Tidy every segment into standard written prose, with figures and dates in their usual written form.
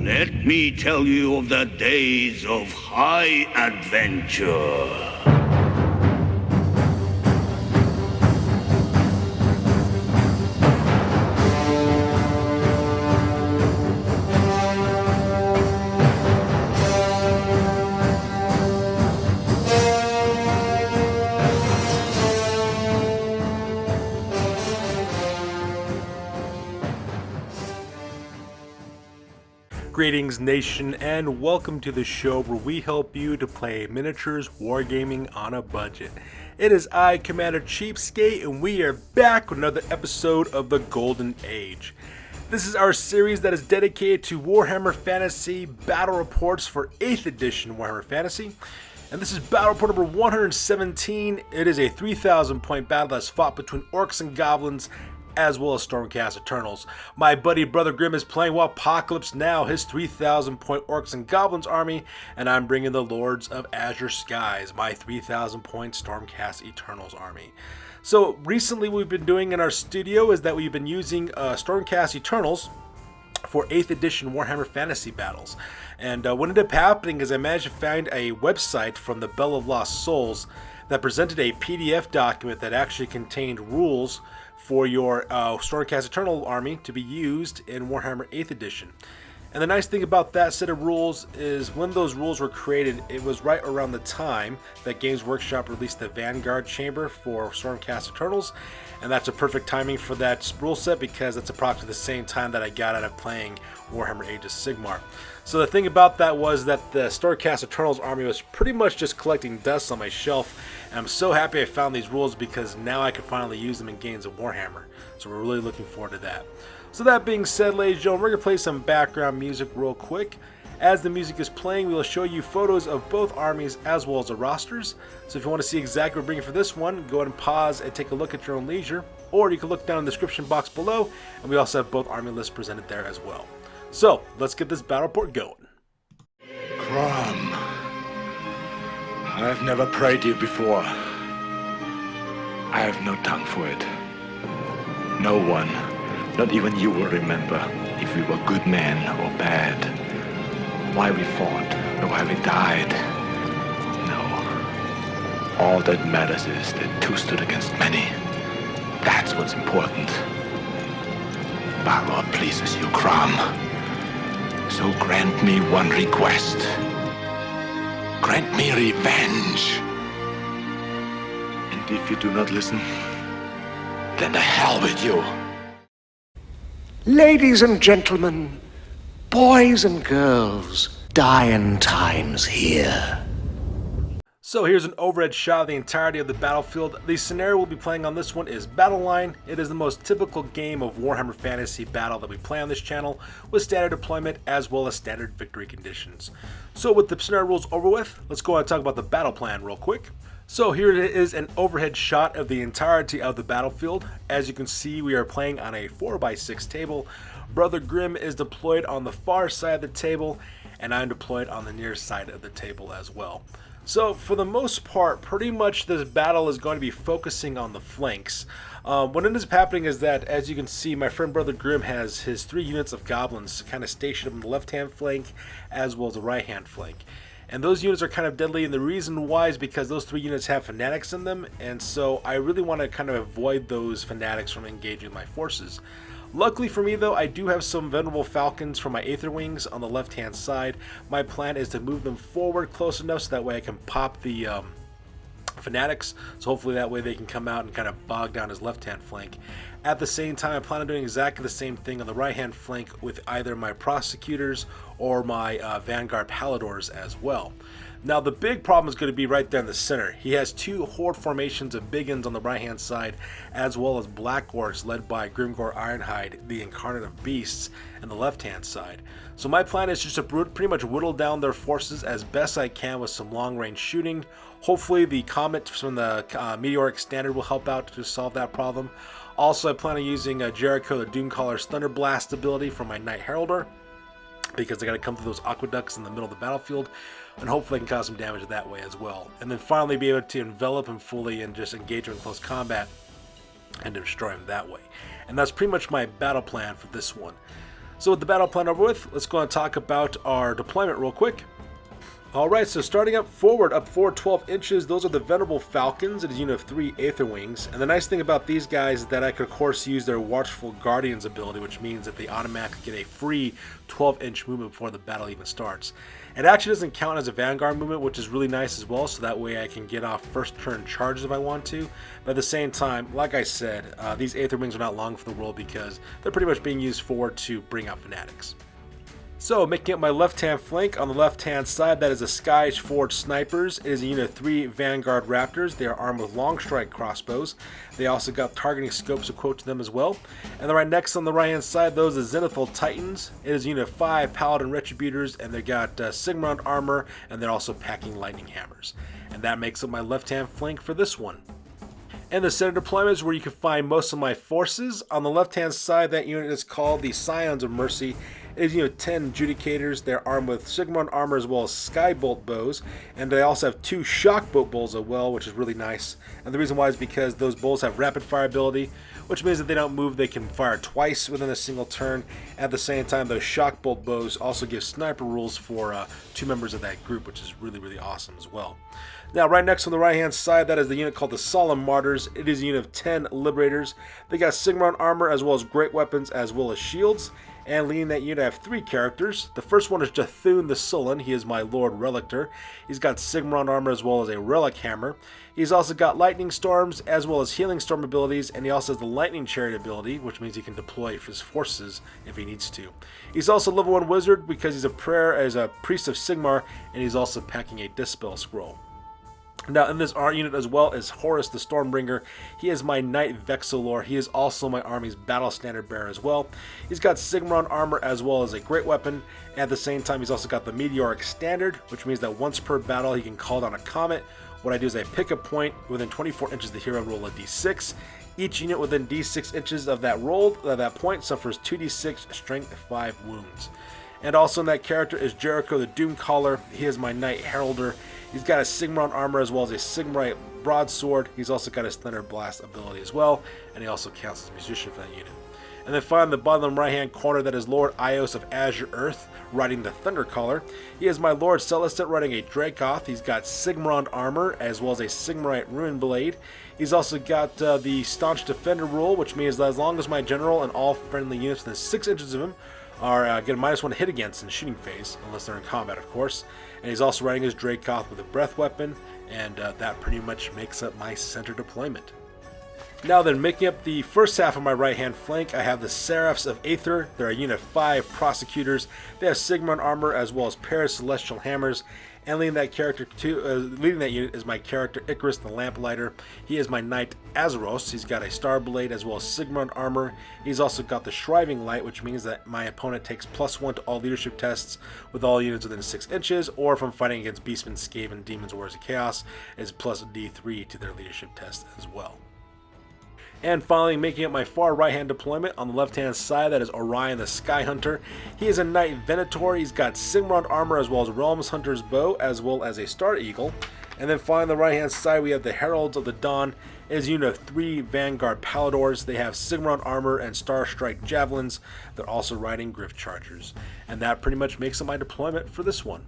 Let me tell you of the days of high adventure. Greetings nation, and welcome to the show where we help you to play miniatures wargaming on a budget. It is I, Commander Cheapskate, and we are back with another episode of the Golden Age. This is our series that is dedicated to Warhammer Fantasy Battle Reports for 8th edition Warhammer Fantasy. And this is Battle Report number 117. It is a 3,000 point battle that's fought between Orcs and Goblins, as well as Stormcast Eternals. My buddy Brother Grim is playing Waaagpokeylipz Now, his 3,000 point Orcs and Goblins army, and I'm bringing the Lords of Azure Skies, my 3,000 point Stormcast Eternals army. So recently what we've been doing in our studio is that we've been using Stormcast Eternals for 8th edition Warhammer Fantasy battles. And what ended up happening is I managed to find a website from the Bell of Lost Souls that presented a PDF document that actually contained rules for your Stormcast Eternal army to be used in Warhammer 8th edition. And the nice thing about that set of rules is when those rules were created, it was right around the time that Games Workshop released the Vanguard Chamber for Stormcast Eternals, and that's a perfect timing for that rule set because that's approximately the same time that I got out of playing Warhammer Age of Sigmar. So the thing about that was that the Stormcast Eternals army was pretty much just collecting dust on my shelf, and I'm so happy I found these rules because now I can finally use them in games of Warhammer. So we're really looking forward to that. So that being said, ladies and gentlemen, we're going to play some background music real quick. As the music is playing, we will show you photos of both armies as well as the rosters. So if you want to see exactly what we're bringing for this one, go ahead and pause and take a look at your own leisure. Or you can look down in the description box below, and we also have both army lists presented there as well. So let's get this battle report going. Crom, I've never prayed you before. I have no tongue for it. No one, not even you, will remember if we were good men or bad, why we fought or why we died. No. All that matters is that two stood against many. That's what's important. Balor pleases you, Crom. So grant me one request. Grant me revenge. And if you do not listen, then to hell with you. Ladies and gentlemen, boys and girls, dying times here. So here's an overhead shot of the entirety of the battlefield. The scenario we'll be playing on this one is Battle Line. It is the most typical game of Warhammer Fantasy Battle that we play on this channel, with standard deployment as well as standard victory conditions. So with the scenario rules over with, let's go ahead and talk about the battle plan real quick. So here it is, an overhead shot of the entirety of the battlefield. As you can see, we are playing on a 4x6 table. Brother Grim is deployed on the far side of the table, and I'm deployed on the near side of the table as well. So for the most part, pretty much this battle is going to be focusing on the flanks. What ends up happening is that, as you can see, my friend Brother Grim has his 3 units of goblins kind of stationed on the left-hand flank as well as the right-hand flank. And those units are kind of deadly, and the reason why is because those 3 units have fanatics in them, and so I really want to kind of avoid those fanatics from engaging my forces. Luckily for me though, I do have some venerable falcons from my Aether Wings on the left hand side. My plan is to move them forward close enough so that way I can pop the fanatics, so hopefully that way they can come out and kind of bog down his left hand flank. At the same time, I plan on doing exactly the same thing on the right hand flank with either my prosecutors or my Vanguard Paladors as well. Now the big problem is going to be right there in the center. He has 2 horde formations of biggins on the right hand side, as well as black orcs led by Grimgor Ironhide, the Incarnate of Beasts, on the left hand side. So my plan is just to pretty much whittle down their forces as best I can with some long range shooting. Hopefully the comet from the meteoric standard will help out to solve that problem. Also I plan on using Jericho the Doomcaller's Thunder Blast ability for my Knight Heraldor, because they got to come through those aqueducts in the middle of the battlefield, and hopefully I can cause some damage that way as well. And then finally be able to envelop him fully and just engage him in close combat and destroy him that way. And that's pretty much my battle plan for this one. So with the battle plan over with, let's go and talk about our deployment real quick. Alright, so starting up forward, up forward 12 inches, those are the Venerable Falcons. It is a unit of 3 Aether Wings. And the nice thing about these guys is that I could of course use their Watchful Guardians ability, which means that they automatically get a free 12-inch movement before the battle even starts. It actually doesn't count as a Vanguard movement, which is really nice as well, so that way I can get off first turn charges if I want to. But at the same time, like I said, these Aether Wings are not long for the world because they're pretty much being used forward to bring out Fanatics. So, making up my left-hand flank, on the left-hand side, that is a Sky Forged Snipers. It is a unit of 3 Vanguard Raptors. They are armed with long strike crossbows. They also got targeting scopes equipped to them as well. And then right next on the right-hand side, those are Zenithal Titans. It is a unit of 5 Paladin Retributors, and they got Sigmund armor, and they're also packing lightning hammers. And that makes up my left-hand flank for this one. And the center deployment is where you can find most of my forces. On the left-hand side, that unit is called the Scions of Mercy. It is, 10 Judicators. They're armed with Sigmund armor as well as Skybolt bows. And they also have 2 Shockbolt bowls as well, which is really nice. And the reason why is because those bowls have rapid fire ability, which means that they don't move, they can fire twice within a single turn. At the same time, those Shockbolt bows also give sniper rules for 2 members of that group, which is really, really awesome as well. Now, right next on the right-hand side, that is the unit called the Solemn Martyrs. It is a unit of 10 Liberators. They got Sigmund armor as well as great weapons as well as shields. And leading that unit, I have 3 characters. The first one is Jathun the Sullen. He is my Lord Relictor. He's got Sigmund armor as well as a Relic Hammer. He's also got Lightning Storms as well as Healing Storm abilities, and he also has the Lightning Chariot ability, which means he can deploy his forces if he needs to. He's also level 1 Wizard because he's a Priest of Sigmar, and he's also packing a Dispel Scroll. Now, in this unit as well is Horus the Stormbringer. He is my Knight Vexilor. He is also my army's battle standard bearer as well. He's got Sigmund armor as well as a great weapon. At the same time, he's also got the Meteoric Standard, which means that once per battle, he can call down a comet. What I do is I pick a point within 24 inches of the hero and roll a d6. Each unit within d6 inches of that point suffers 2d6 strength 5 wounds. And also in that character is Jericho the Doomcaller. He is my Knight Heralder. He's got a Sigmund armor as well as a Sigmarite broadsword. He's also got his Thunder Blast ability as well, and he also counts as a musician for that unit. And then finally, the bottom right-hand corner, that is Lord Ios of Azure Earth, riding the Thundercaller. He is my Lord Celestant, riding a Dracoth. He's got Sigmund armor as well as a Sigmarite Ruin Blade. He's also got the Staunch Defender rule, which means that as long as my general and all friendly units within 6 inches of him are get a -1 hit against in the shooting phase, unless they're in combat, of course. And he's also riding his Dracoth with a breath weapon, and that pretty much makes up my center deployment. Now then, making up the first half of my right-hand flank, I have the Seraphs of Aether. They're a unit of 5 Prosecutors. They have Sigmund armor as well as Paris Celestial Hammers. And leading that unit is my character Icarus the Lamplighter. He is my Knight Azeros. He's got a Star Blade as well as Sigmund armor. He's also got the Shriving Light, which means that my opponent takes +1 to all leadership tests with all units within 6 inches, or if I'm fighting against Beastmen, Skaven, Demons, Warriors of Chaos, is +D3 to their leadership test as well. And finally, making up my far right-hand deployment, on the left-hand side, that is Orion the Sky Hunter. He is a Knight Venator. He's got Sigmund armor as well as Realms Hunter's Bow, as well as a Star Eagle. And then finally, on the right-hand side, we have the Heralds of the Dawn. It is a unit of 3 Vanguard Paladors. They have Sigmund armor and Star Strike Javelins. They're also riding Griff Chargers. And that pretty much makes up my deployment for this one.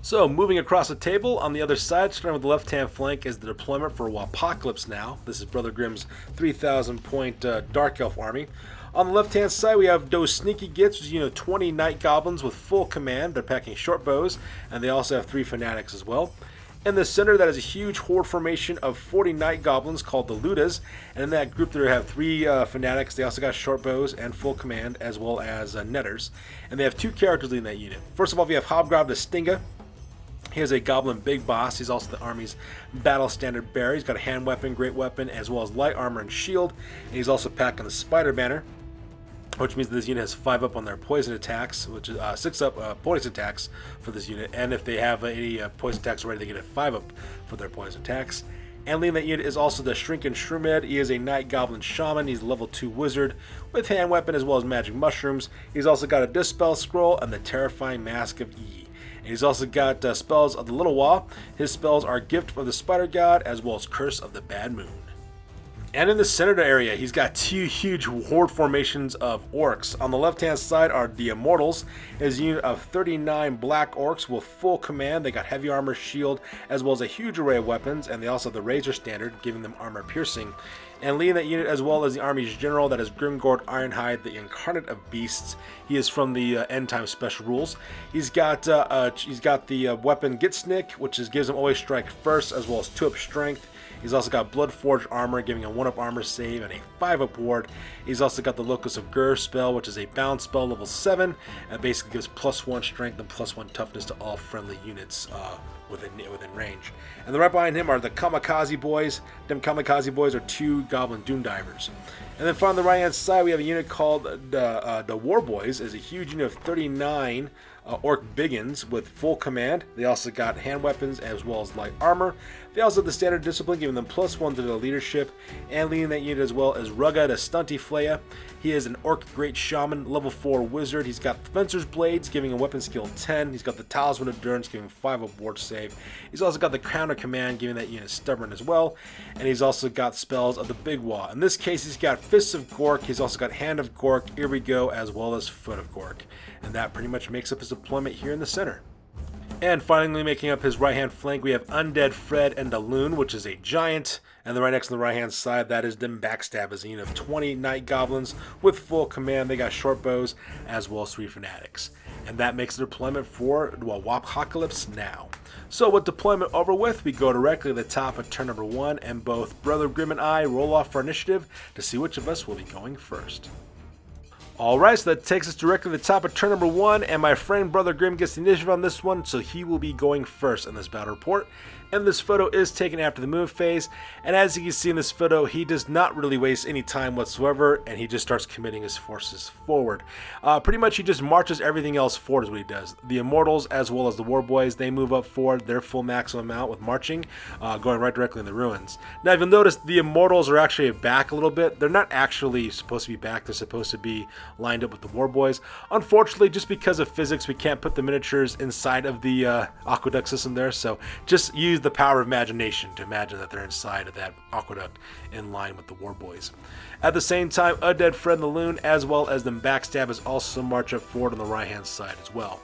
So, moving across the table, on the other side, starting with the left-hand flank, is the deployment for Waaagpokeylipz Now. This is Brother Grimm's 3,000-point Dark Elf army. On the left-hand side, we have those Sneaky Gits, which is 20 Night Goblins with full command. They're packing short bows, and they also have 3 Fanatics as well. In the center, that is a huge horde formation of 40 Night Goblins called the Ludas, and in that group there have 3 Fanatics. They also got short bows and full command, as well as Netters. And they have 2 characters leading that unit. First of all, we have Ruggah da Stunty-Flayer. He is a Goblin Big Boss. He's also the army's battle standard bearer. He's got a hand weapon, great weapon, as well as light armor and shield. And he's also packing the Spider Banner, which means that this unit has 5 up on their poison attacks, which is 6 up poison attacks for this unit. And if they have any poison attacks already, they get a 5 up for their poison attacks. And leading that unit is also the Shrinking Shroomhead. He is a Night Goblin Shaman. He's a level 2 wizard with hand weapon as well as magic mushrooms. He's also got a Dispel Scroll and the Terrifying Mask of E. And he's also got spells of the Little Waaagh. His spells are Gift of the Spider God as well as Curse of the Bad Moon. And in the center area, he's got two huge horde formations of orcs. On the left-hand side are the Immortals, his unit of 39 black orcs with full command. They got heavy armor, shield, as well as a huge array of weapons, and they also have the Razor Standard, giving them armor piercing. And leading that unit, as well as the army's general, that is Grimgor Ironhide, the Incarnate of Beasts. He is from the End Time Special Rules. He's got the weapon Gitsnik, which gives him always strike first, as well as 2-up strength. He's also got Bloodforged armor, giving a 1-up armor save and a 5-up ward. He's also got the Locus of Ghur spell, which is a bound spell, level 7, and basically gives +1 strength and +1 toughness to all friendly units within range. And then right behind him are the Kamikaze Boys. Them Kamikaze Boys are 2 Goblin Doom Divers. And then on the right-hand side, we have a unit called the War Boys. Is a huge unit of 39 Orc Biggins with full command. They also got hand weapons as well as light armor. They also have the standard discipline, giving them +1 to their leadership, and leading that unit as well as Ruggah da Stunty-Flayer. He is an Orc Great Shaman, level 4 wizard. He's got Fencer's Blades, giving a weapon skill 10. He's got the Talisman of Endurance, giving 5-up ward save. He's also got the Counter Command, giving that unit Stubborn as well. And he's also got spells of the Big Waaagh. In this case, he's got Fists of Gork. He's also got Hand of Gork, Here We Go, as well as Foot of Gork. And that pretty much makes up his deployment here in the center. And finally making up his right-hand flank, we have Undead Fred and the Loon, which is a giant. And then right next on the right-hand side, that is them Backstabbers, a unit of 20 Night Goblins with full command. They got short bows as well as 3 Fanatics. And that makes the deployment for Waaaghpokeylipz Now. So with deployment over with, we go directly to the top of turn number 1, and both Brother Grim and I roll off for initiative to see which of us will be going first. Alright, so that takes us directly to the top of turn number 1, and my friend Brother Grim gets the initiative on this one, so he will be going first in this battle report. And this photo is taken after the move phase, and as you can see in this photo, he does not really waste any time whatsoever, and he just starts committing his forces forward. Pretty much he just marches everything else forward is what he does. The Immortals as well as the War Boys, they move up forward their full maximum amount with marching, going right directly in the ruins. Now if you'll notice, the Immortals are actually back a little bit. They're not actually supposed to be back, they're supposed to be lined up with the War Boys. Unfortunately, just because of physics, we can't put the miniatures inside of the aqueduct system there, so just use the power of imagination to imagine that they're inside of that aqueduct in line with the War Boys. At the same time, Undead Fred and the Loon as well as them Backstabbers also march up forward on the right hand side as well.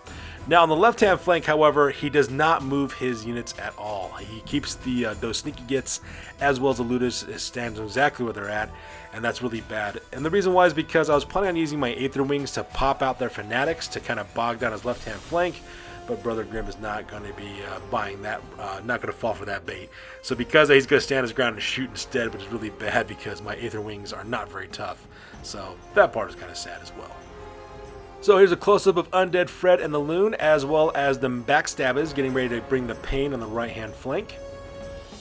Now on the left hand flank, however, he does not move his units at all. He keeps those sneaky gits as well as the looters stands exactly where they're at, and that's really bad. And the reason why is because I was planning on using my Aether Wings to pop out their Fanatics to kind of bog down his left hand flank, but Brother Grim is not going to be buying that, not going to fall for that bait. So because he's going to stand his ground and shoot instead, which is really bad because my Aether Wings are not very tough. So that part is kind of sad as well. So here's a close-up of Undead Fred and the Loon, as well as the Backstabbers getting ready to bring the pain on the right-hand flank.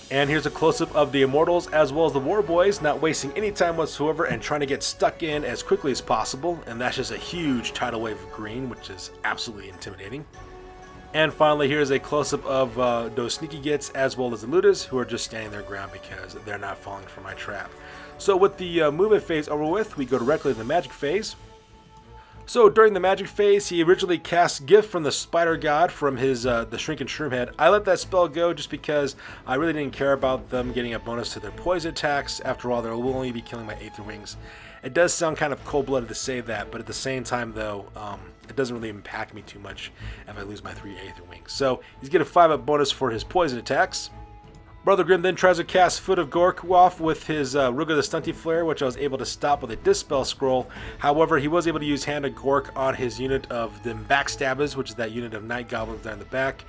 And here's a close-up of the Immortals as well as the War Boys, not wasting any time whatsoever and trying to get stuck in as quickly as possible. And that's just a huge tidal wave of green, which is absolutely intimidating. And finally, here's a close-up of those sneaky gits as well as the looters who are just standing their ground because they're not falling for my trap. So with the movement phase over with, we go directly to the magic phase. So during the magic phase, he originally cast Gift from the Spider God from his the Shrink and Shroom head. I let that spell go just because I really didn't care about them getting a bonus to their poison attacks. After all, they will only be killing my Aether Wings. It does sound kind of cold-blooded to say that, but at the same time, though, it doesn't really impact me too much if I lose my 3 Aether Wings. So he's getting a 5-up bonus for his poison attacks. Brother Grim then tries to cast Foot of Gork off with his Ruggah da Stunty-Flayer, which I was able to stop with a Dispel Scroll. However, he was able to use Hand of Gork on his unit of the Backstabbers, which is that unit of Night Goblins there in the back.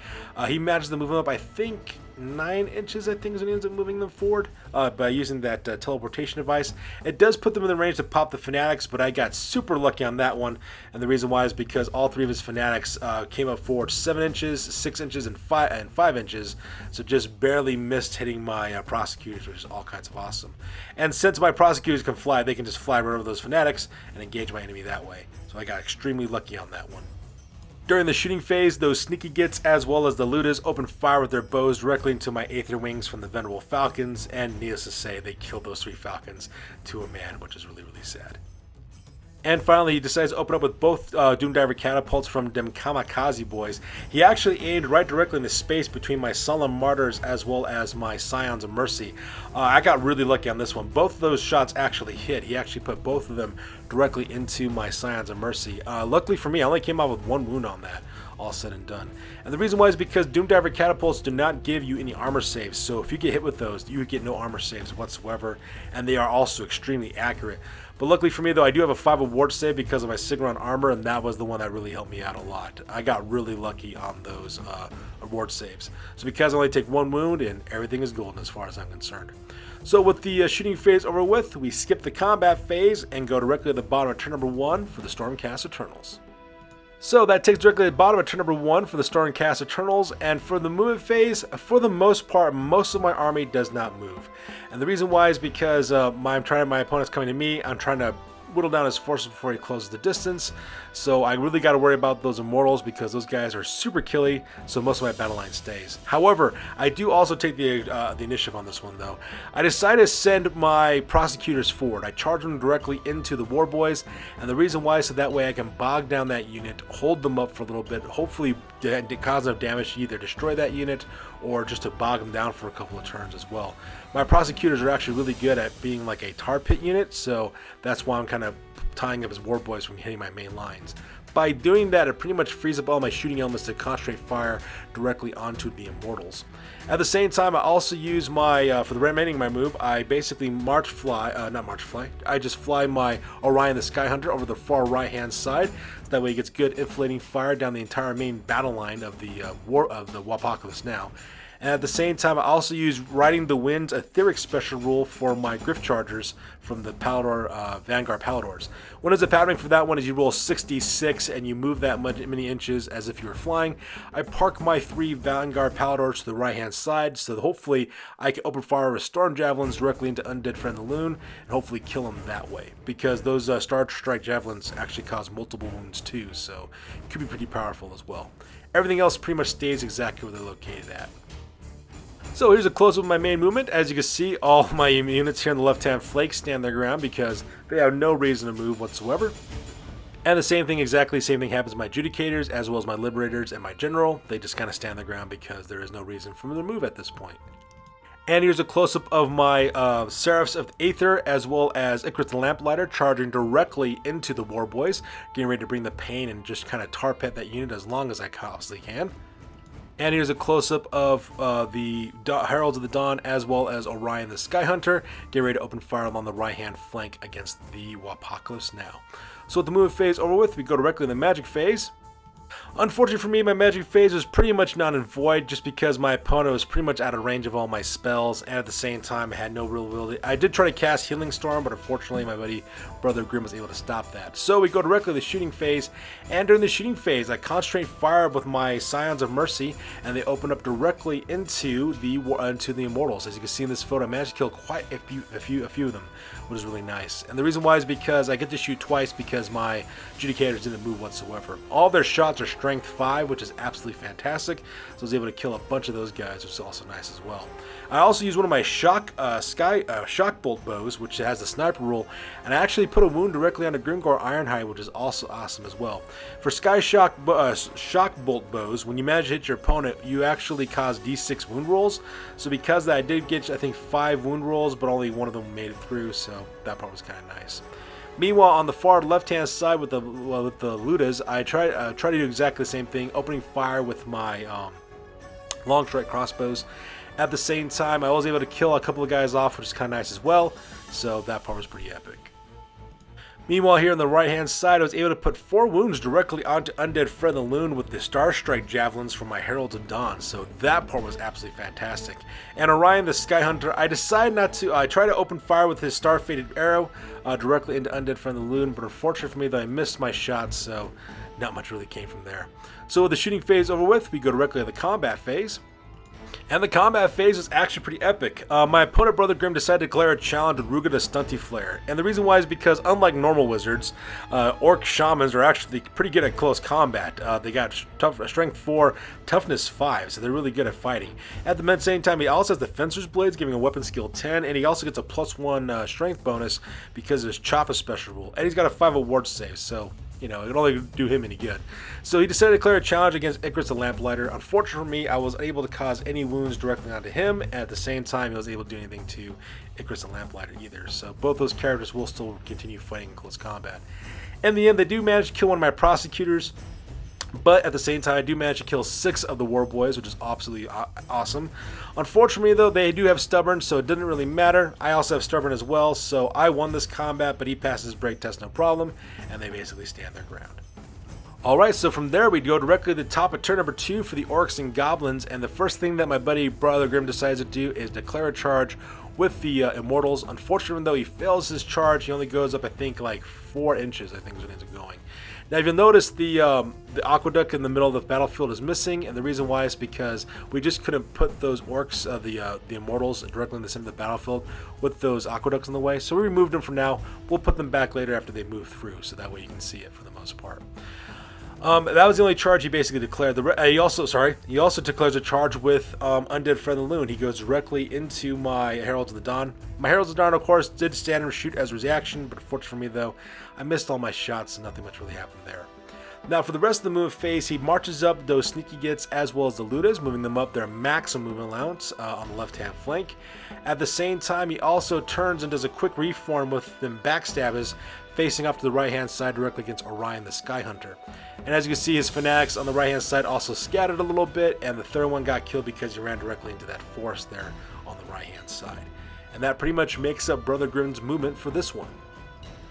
He managed to move them up, I think, 9 inches, I think is when he ends up moving them forward by using that teleportation device. It does put them in the range to pop the Fanatics, but I got super lucky on that one, and the reason why is because all 3 of his Fanatics came up forward 7 inches, 6 inches, and 5 inches, so just barely missed hitting my Prosecutors, which is all kinds of awesome. And since my Prosecutors can fly, they can just fly right over those Fanatics and engage my enemy that way, so I got extremely lucky on that one. During the shooting phase, those sneaky gits as well as the looters opened fire with their bows directly into my Aether Wings from the Venerable Falcons, and needless to say, they killed those 3 Falcons to a man, which is really, really sad. And finally, he decides to open up with both Doomdiver catapults from them Kamikaze boys. He actually aimed right directly in the space between my Solemn Martyrs as well as my Scions of Mercy. I got really lucky on this one. Both of those shots actually hit. He actually put both of them directly into my Scions of Mercy. Luckily for me, I only came out with 1 wound on that, all said and done. And the reason why is because Doomdiver catapults do not give you any armor saves, so if you get hit with those, you would get no armor saves whatsoever, and they are also extremely accurate. But luckily for me, though, I do have a 5 award save because of my Sigmaron armor, and that was the one that really helped me out a lot. I got really lucky on those award saves. So because I only take 1 wound, and everything is golden as far as I'm concerned. So with the shooting phase over with, we skip the combat phase and go directly to the bottom of turn number 1 for the Stormcast Eternals. So that takes directly to the bottom of turn number 1 for the Stormcast Eternals, and for the movement phase, for the most part, most of my army does not move. And the reason why is because my opponent's coming to me, I'm trying to whittle down his forces before he closes the distance, so I really got to worry about those Immortals because those guys are super killy, so most of my battle line stays. However, I do also take the initiative on this one though. I decided to send my Prosecutors forward. I charge them directly into the War Boys, and the reason why is so that way I can bog down that unit, hold them up for a little bit, hopefully cause enough damage to either destroy that unit or just to bog them down for a couple of turns as well. My Prosecutors are actually really good at being like a tar pit unit, so that's why I'm kind of tying up his War Boys from hitting my main lines. By doing that, it pretty much frees up all my shooting elements to concentrate fire directly onto the Immortals. At the same time, I also use my, for the remaining of my move, I basically I just fly my Orion the Skyhunter over the far right hand side, so that way it gets good inflating fire down the entire main battle line of the Waaagpokeylipz Now. And at the same time, I also use Riding the Wind's Etheric special rule for my Griff Chargers from the Palador, Vanguard Paladors. What ends up happening for that one is you roll 66 and you move that many inches as if you were flying. I park my 3 Vanguard Paladors to the right hand side, so that hopefully I can open fire with Storm Javelins directly into Undead Friend the Loon and hopefully kill them that way. Because those Star Strike Javelins actually cause multiple wounds too, so it could be pretty powerful as well. Everything else pretty much stays exactly where they're located at. So here's a close-up of my main movement. As you can see, all my units here on the left-hand flank stand their ground because they have no reason to move whatsoever. And the same thing happens to my Adjudicators as well as my Liberators and my General. They just kind of stand their ground because there is no reason for them to move at this point. And here's a close-up of my Seraphs of Aether as well as Icarus the Lamplighter charging directly into the War Boys, getting ready to bring the pain and just kind of tar pet that unit as long as I possibly can. And here's a close-up of the Heralds of the Dawn as well as Orion the Skyhunter. Get ready to open fire along the right-hand flank against the Waaagpokeylipz Now. So with the movement phase over with, we go directly to the magic phase. Unfortunately for me, my magic phase was pretty much null and void just because my opponent was pretty much out of range of all my spells, and at the same time I had no real ability. I did try to cast Healing Storm, but unfortunately my buddy Brother Grim was able to stop that. So we go directly to the shooting phase, and during the shooting phase I concentrate fire with my Scions of Mercy, and they open up directly into the Immortals. As you can see in this photo, I managed to kill quite a few of them, which is really nice. And the reason why is because I get to shoot twice because my Adjudicators didn't move whatsoever. All their shots are strength 5, which is absolutely fantastic. So I was able to kill a bunch of those guys, which is also nice as well. I also use one of my shock bolt bows, which has the sniper rule, and I actually put a wound directly on the Grimgor Ironhide, which is also awesome as well. For shock bolt bows, when you manage to hit your opponent, you actually cause d6 wound rolls. So because of that, I did get, I think, 5 wound rolls, but only one of them made it through, so that part was kind of nice. Meanwhile, on the far left-hand side with the Ludas, I try to do exactly the same thing, opening fire with my long strike crossbows. At the same time, I was able to kill a couple of guys off, which is kind of nice as well, so that part was pretty epic. Meanwhile, here on the right-hand side, I was able to put 4 wounds directly onto Undead Fred the Loon with the Star Strike Javelins from my Heralds of Dawn, so that part was absolutely fantastic. And Orion the Skyhunter, I decided not to, I tried to open fire with his Star-Fated Arrow directly into Undead Fred the Loon, but unfortunately for me, though, I missed my shots, so not much really came from there. So with the shooting phase over with, we go directly to the combat phase. And the combat phase was actually pretty epic. My opponent, Brother Grim, decided to declare a challenge with Ruggah da Stunty-Flayer. And the reason why is because, unlike normal wizards, Orc Shamans are actually pretty good at close combat. They got strength 4, toughness 5, so they're really good at fighting. At the same time, he also has the Fencer's Blades, giving a weapon skill 10, and he also gets a +1 strength bonus because of his Chop a special rule. And he's got a 5 award save, so you know, it can only do him any good. So he decided to declare a challenge against Icarus the Lamplighter. Unfortunately for me, I wasn't able to cause any wounds directly onto him, and at the same time, he wasn't able to do anything to Icarus the Lamplighter either. So both those characters will still continue fighting in close combat. In the end, they do manage to kill one of my prosecutors, but at the same time, I do manage to kill 6 of the War Boys, which is absolutely awesome. Unfortunately, though, they do have Stubborn, so it didn't really matter. I also have Stubborn as well, so I won this combat, but he passes his break test no problem, and they basically stand their ground. Alright, so from there we go directly to the top of turn number 2 for the Orcs and Goblins, and the first thing that my buddy Brother Grim decides to do is declare a charge with the Immortals. Unfortunately, though, he fails his charge. He only goes up, I think, like 4 inches, I think is what ends up going. Now, if you'll notice, the aqueduct in the middle of the battlefield is missing, and the reason why is because we just couldn't put those orcs, the Immortals, directly in the center of the battlefield with those aqueducts in the way. So we removed them for now. We'll put them back later after they move through, so that way you can see it for the most part. That was the only charge he basically declared. He also declares a charge with Undead Friend the Loon. He goes directly into my Heralds of the Dawn. My Heralds of the Dawn, of course, did stand and shoot as a reaction, but unfortunately for me, though, I missed all my shots, and nothing much really happened there. Now, for the rest of the movement phase, he marches up those Sneaky Gits as well as the Ludas, moving them up their maximum movement allowance on the left-hand flank. At the same time, he also turns and does a quick reform with them Backstabbers, facing off to the right-hand side directly against Orion the Sky Hunter. And as you can see, his fanatics on the right-hand side also scattered a little bit, and the third one got killed because he ran directly into that forest there on the right-hand side. And that pretty much makes up Brother Grim's movement for this one.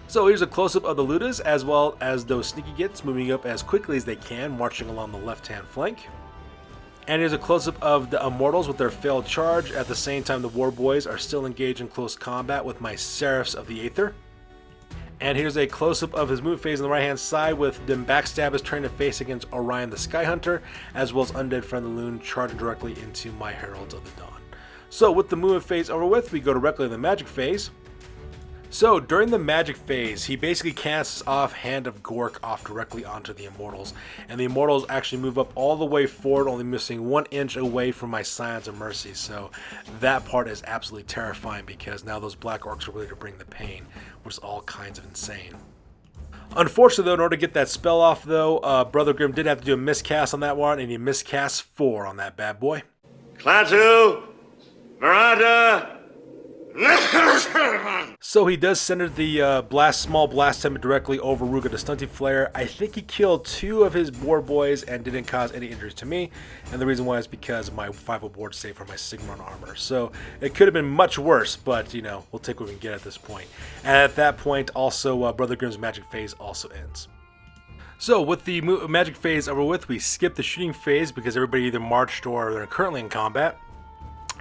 So here's a close-up of the Ludas as well as those Sneaky Gits moving up as quickly as they can, marching along the left-hand flank. And here's a close-up of the Immortals with their failed charge. At the same time, the War Boys are still engaged in close combat with my Seraphs of the Aether. And here's a close-up of his move phase on the right-hand side with them Backstabbers trying to face against Orion the Sky Hunter, as well as Undead Friend the Loon charging directly into my Heralds of the Dawn. So with the movement phase over with, we go directly to the magic phase. So during the magic phase, he basically casts off Hand of Gork off directly onto the Immortals, and the Immortals actually move up all the way forward, only missing 1 inch away from my Scions of Mercy. So that part is absolutely terrifying because now those Black Orcs are ready to bring the pain, which is all kinds of insane. Unfortunately, though, in order to get that spell off, though, Brother Grim did have to do a miscast on that one, and he miscast 4 on that bad boy. Klaatu, Veranda. So he does center the small blast attempt directly over Ruggah da Stunty-Flayer. I think he killed 2 of his War Boys and didn't cause any injuries to me. And the reason why is because of my 5 award save for my Sigmar armor. So it could have been much worse, but you know, we'll take what we can get at this point. And at that point, also Brother Grim's magic phase also ends. So with the magic phase over with, we skip the shooting phase because everybody either marched or they're currently in combat.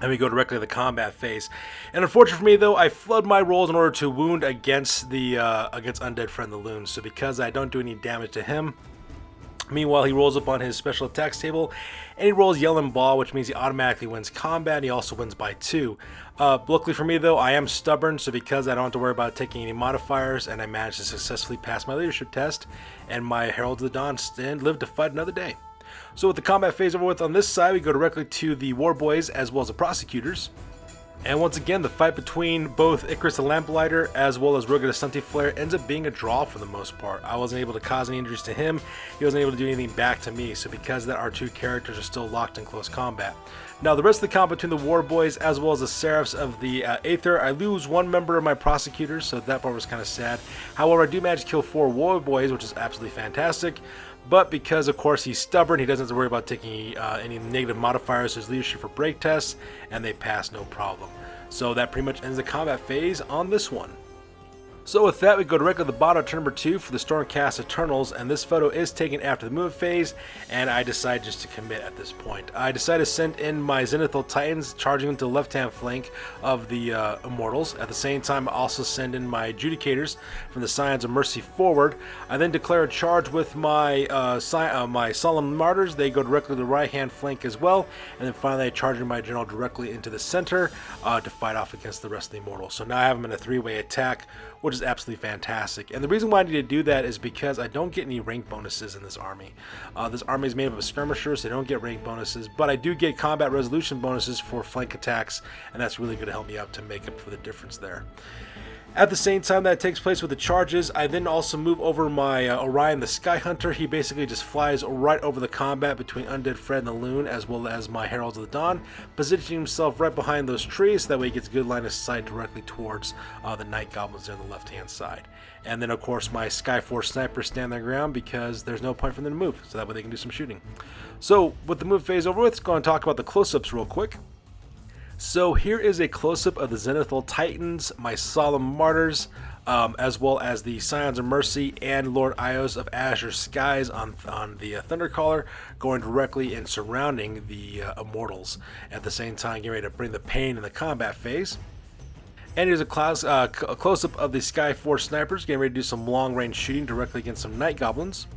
And we go directly to the combat phase. And unfortunately for me, though, I flood my rolls in order to wound against the against Undead Friend the Loon. So because I don't do any damage to him, meanwhile he rolls up on his special attacks table, and he rolls Yell and Ball, which means he automatically wins combat, and he also wins by 2. Luckily for me, though, I am stubborn, so because I don't have to worry about taking any modifiers, and I managed to successfully pass my leadership test, and my Heralds of the Dawn live to fight another day. So with the combat phase over with on this side, we go directly to the War Boys as well as the Prosecutors. And once again, the fight between both Icarus the Lamplighter as well as Ruggah da Stunty-Flayer ends up being a draw for the most part. I wasn't able to cause any injuries to him, he wasn't able to do anything back to me, so because of that, our 2 characters are still locked in close combat. Now, the rest of the combat between the War Boys as well as the Seraphs of the Aether, I lose 1 member of my Prosecutors, so that part was kind of sad. However, I do manage to kill 4 War Boys, which is absolutely fantastic. But because, of course, he's stubborn, he doesn't have to worry about taking any negative modifiers to his leadership for break tests, and they pass no problem. So that pretty much ends the combat phase on this one. So with that, we go directly to the bottom of turn number 2 for the Stormcast Eternals, and this photo is taken after the move phase, and I decide just to commit at this point. I decide to send in my Zenithal Titans, charging into the left-hand flank of the Immortals. At the same time, I also send in my Adjudicators from the Scions of Mercy forward. I then declare a charge with my my Solemn Martyrs. They go directly to the right-hand flank as well, and then finally I charge in my General directly into the center to fight off against the rest of the Immortals. So now I have them in a 3-way attack, which is absolutely fantastic. And the reason why I need to do that is because I don't get any rank bonuses in this army. This army is made up of skirmishers, so they don't get rank bonuses, but I do get combat resolution bonuses for flank attacks, and that's really going to help me out to make up for the difference there. At the same time that takes place with the charges, I then also move over my Orion the Sky Hunter. He basically just flies right over the combat between Undead Fred and the Loon, as well as my Heralds of the Dawn, positioning himself right behind those trees, so that way he gets good line of sight directly towards the Night Goblins there on the left-hand side. And then, of course, my Skyforce Snipers stand their ground because there's no point for them to move, so that way they can do some shooting. So, with the move phase over with, let's go and talk about the close-ups real quick. So here is a close-up of the Zenithal Titans, my Solemn Martyrs, as well as the Scions of Mercy and Lord Ios of Azure Skies on the Thundercaller, going directly and surrounding the Immortals. At the same time, getting ready to bring the pain in the combat phase. And here's a close-up of the Skyforce Snipers, getting ready to do some long-range shooting directly against some Night Goblins.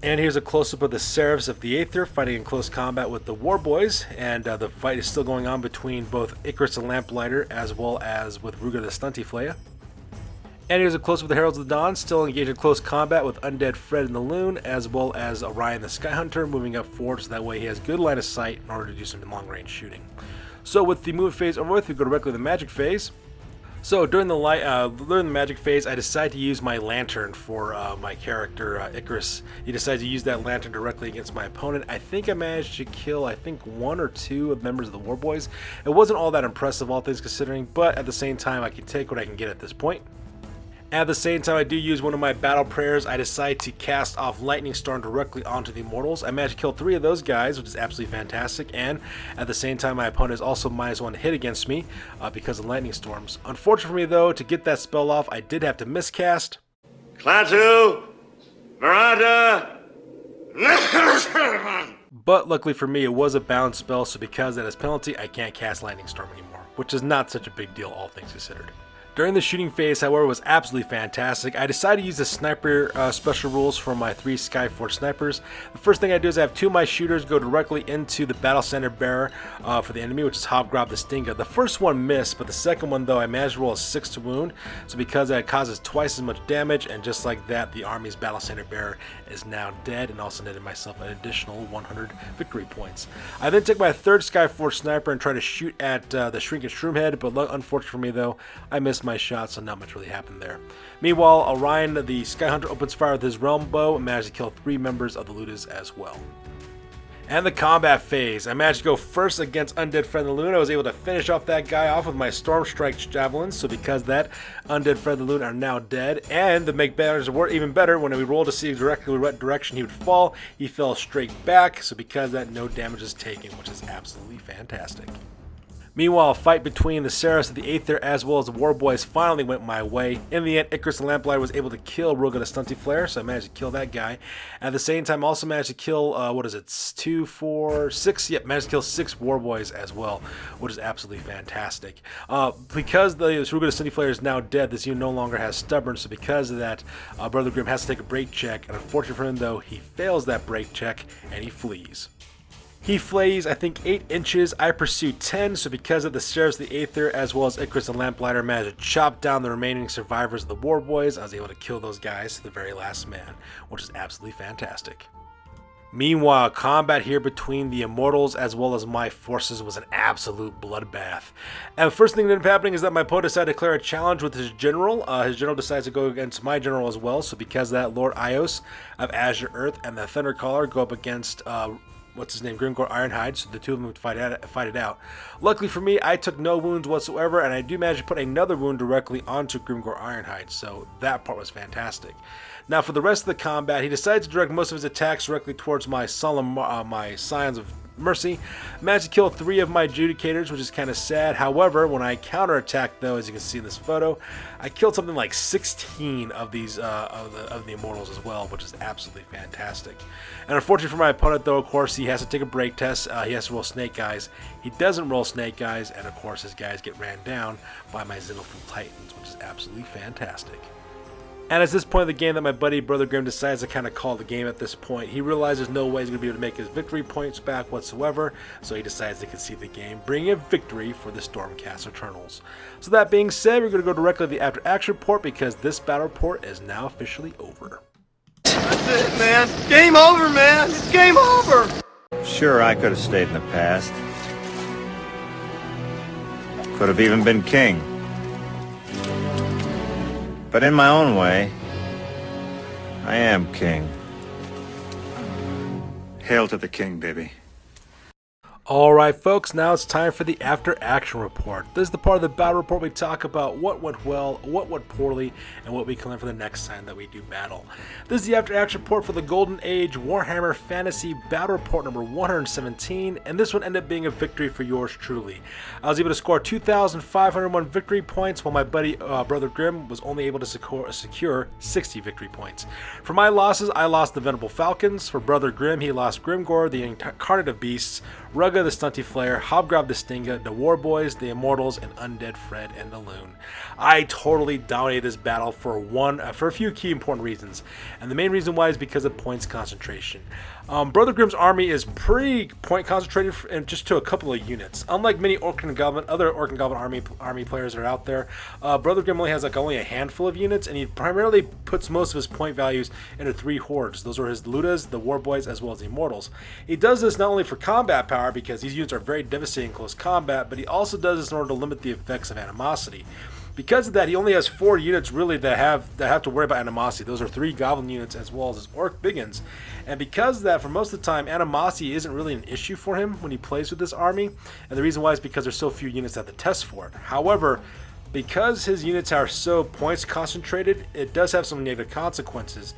And here's a close-up of the Seraphs of the Aether fighting in close combat with the Warboys, and the fight is still going on between both Icarus and Lamplighter, as well as with Ruggah da Stunty-Flayer. And here's a close-up of the Heralds of the Dawn, still engaged in close combat with Undead Fred and the Loon, as well as Orion the Sky Hunter, moving up forward so that way he has good line of sight in order to do some long-range shooting. So with the move phase over with, we go directly to the magic phase. So during the magic phase, I decide to use my lantern for my character Icarus. He decides to use that lantern directly against my opponent. I think I managed to kill, 1 or 2 of members of the Warboys. It wasn't all that impressive, all things considering, but at the same time, I can take what I can get at this point. At the same time, I do use one of my battle prayers. I decide to cast off Lightning Storm directly onto the Immortals. I managed to kill 3 of those guys, which is absolutely fantastic. And at the same time, my opponent is also -1 hit against me because of Lightning Storms. Unfortunately for me, though, to get that spell off, I did have to miscast. Klaatu! Marada! But luckily for me, it was a bound spell, so because that is penalty, I can't cast Lightning Storm anymore, which is not such a big deal, all things considered. During the shooting phase, however, was absolutely fantastic. I decided to use the sniper special rules for my 3 Skyforce Snipers. The first thing I do is I have 2 of my shooters go directly into the Battle Center Bearer for the enemy, which is Waaaghpokeylipz the Stinga. The first one missed, but the second one, though, I managed to roll a 6 to wound. So because that causes twice as much damage, and just like that, the army's Battle Center Bearer is now dead, and also netted myself an additional 100 victory points. I then take my 3rd Skyforce Sniper and try to shoot at the Shrinking Shroomhead, but unfortunately for me, though, I missed my shot, so not much really happened there. Meanwhile, Orion the Sky Hunter opens fire with his Realm Bow and managed to kill 3 members of the Ludas as well. And the combat phase. I managed to go first against Undead Fred the Loon. I was able to finish off that guy off with my Storm Strike Javelins, so because that, Undead Fred the Loon are now dead. And to make matters even better, when we rolled to see directly what direction he would fall, he fell straight back, so because that, no damage is taken, which is absolutely fantastic. Meanwhile, a fight between the Seraphs of the Aether as well as the Warboys finally went my way. In the end, Icarus the Lamplighter was able to kill Ruggah da Stunty-Flayer, so I managed to kill that guy. At the same time, I also managed to kill, 2, 4, 6, yep, managed to kill 6 Warboys as well, which is absolutely fantastic. Because the Ruggah da Stunty-Flayer is now dead, this unit no longer has Stubborn, so because of that, Brother Grimm has to take a break check, and unfortunately for him, though, he fails that break check, and he flees. He flees, I think, 8 inches. I pursue 10, so because of the Seraphs of the Aether, as well as Icarus and Lamplighter, managed to chop down the remaining survivors of the Warboys, I was able to kill those guys to the very last man, which is absolutely fantastic. Meanwhile, combat here between the Immortals as well as my forces was an absolute bloodbath. And the first thing that ended up happening is that my opponent decided to declare a challenge with his general. His general decides to go against my general as well, so because of that, Lord Ios of Azure Earth and the Thundercaller go up against Grimgor Ironhide, so the 2 of them would fight it out. Luckily for me, I took no wounds whatsoever, and I do manage to put another wound directly onto Grimgor Ironhide, so that part was fantastic. Now for the rest of the combat, he decides to direct most of his attacks directly towards my Scions of mercy. Managed to kill 3 of my adjudicators, which is kind of sad. However, when I counterattacked, though, as you can see in this photo, I killed something like 16 of these of the immortals as well, which is absolutely fantastic. And unfortunately for my opponent, though, of course, he has to take a break test. He has to roll snake eyes. He doesn't roll snake eyes, and of course, his guys get ran down by my Xenophil Titans, which is absolutely fantastic. And it's this point of the game that my buddy Brother Grim decides to kind of call the game at this point. He realizes no way he's going to be able to make his victory points back whatsoever, so he decides to concede the game, bringing a victory for the Stormcast Eternals. So that being said, we're going to go directly to the after action report because this battle report is now officially over. That's it, man. Game over, man. It's game over. Sure, I could have stayed in the past. Could have even been king. But in my own way, I am king. Hail to the king, baby. Alright folks, now it's time for the after action report. This is the part of the battle report we talk about what went well, what went poorly, and what we can learn for the next time that we do battle. This is the after action report for the Golden Age Warhammer Fantasy Battle Report number 117, and this one ended up being a victory for yours truly. I was able to score 2,501 victory points, while my buddy Brother Grim was only able to secure 60 victory points. For my losses, I lost the Venerable Falcons. For Brother Grim, he lost Grimgor, the Incarnate of Beasts, Ruggah da Stunty-Flayer, Hobgoblin da Stinga, the War Boys, the Immortals, and Undead Fred and the Loon. I totally dominated this battle for a few key important reasons, and the main reason why is because of points concentration. Brother Grim's army is pretty point concentrated and just to a couple of units. Unlike many other Orc and Goblin army players that are out there, Brother Grim only has only a handful of units, and he primarily puts most of his point values into 3 hordes. Those are his Ludas, the War Boys, as well as the Immortals. He does this not only for combat power, because these units are very devastating in close combat, but he also does this in order to limit the effects of animosity. Because of that, he only has 4 units really that have to worry about animosity. Those are 3 Goblin units as well as his Orc Biggins. And because of that, for most of the time, animosity isn't really an issue for him when he plays with this army. And the reason why is because there's so few units that have to test for it. However, because his units are so points concentrated, it does have some negative consequences.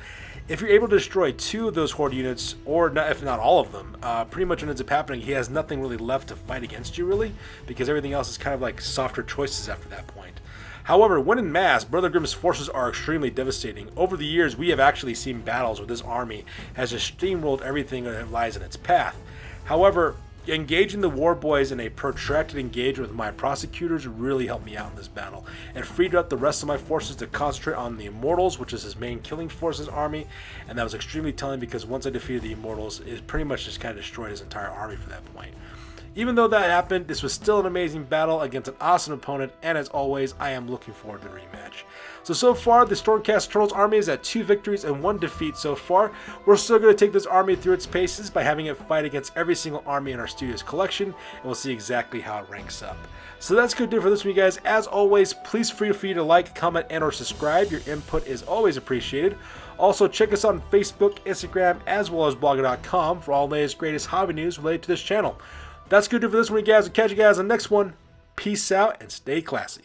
If you're able to destroy 2 of those horde units, or not, if not all of them, pretty much what ends up happening, he has nothing really left to fight against you, really, because everything else is kind of like softer choices after that point. However, when in mass, Brother Grim's forces are extremely devastating. Over the years, we have actually seen battles where this army has just steamrolled everything that lies in its path. However, engaging the War Boys in a protracted engagement with my prosecutors really helped me out in this battle, and freed up the rest of my forces to concentrate on the Immortals, which is his main killing forces army, and that was extremely telling because once I defeated the Immortals, it pretty much just kind of destroyed his entire army from that point. Even though that happened, this was still an amazing battle against an awesome opponent, and as always, I am looking forward to the rematch. So far, the Stormcast Eternals army is at 2 victories and 1 defeat so far. We're still going to take this army through its paces by having it fight against every single army in our studio's collection, and we'll see exactly how it ranks up. So that's going to do it for this one, you guys. As always, please feel free to like, comment, and or subscribe. Your input is always appreciated. Also, check us out on Facebook, Instagram, as well as Waaaghh.com for all the latest, greatest hobby news related to this channel. That's going to do it for this one, you guys. We'll catch you guys on the next one. Peace out and stay classy.